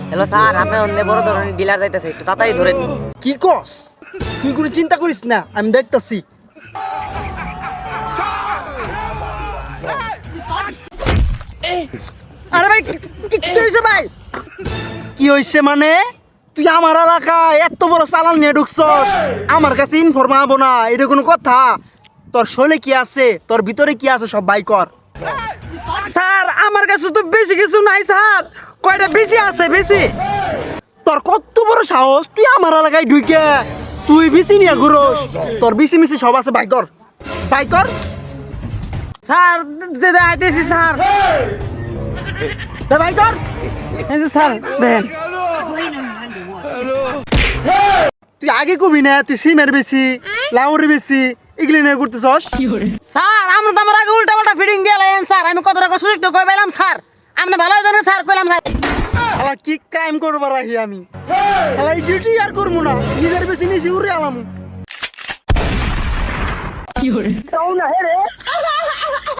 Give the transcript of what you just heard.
Hello sir, আপনার অন্য বড় ধরনের ডিলার যাইতেছে, একটু তাড়াতাড়ি ধরেন। কি কস? তুই কোনো চিন্তা করিস না, আমি দেখতাছি। আরে ভাই, কি হয়েছে ভাই? কি হয়েছে মানে? তুই আমার এলাকায় এত বড় চালান নিয়ে ঢুকছস, আমার কাছে ইনফর্ম হবো না, এটা কোনো কথা? তোর শরীরে কি আছে, তোর ভিতরে কি আছে সব বাই কর। স্যার, আমার কাছে তো বেশি কিছু নাই স্যার, কয়টা বেশি আছে বেশি। তোর কত বড় সাহস, তুই আমার এলাকায় ঢুকে তুই বেশি নিয়ে ঘুরোস? তোর বেশি মিশি সব আছে, বাই কর বাই কর। স্যার আইতেছি স্যার, বাই কর। স্যার দেখেন, তুই আগে কবি না তুই সিমের বেশি লাউরের বেশি এগুলি নিয়ে ঘুরতেছস? স্যার, আমরা তো আমার আগে উল্টা পাল্টা ফিটিং দিয়ে লাইন স্যার, আমি কত টাকা সুযোগ তো কই পেলাম স্যার, আপনি ভালো জানেন স্যার, কইলাম স্যার। শালা কি ক্রাইম করবার রাখি আমি, শালা ডিউটি আর করবো না, নিজের বেশি নিয়েছি উড়ে আলাম। কি হরে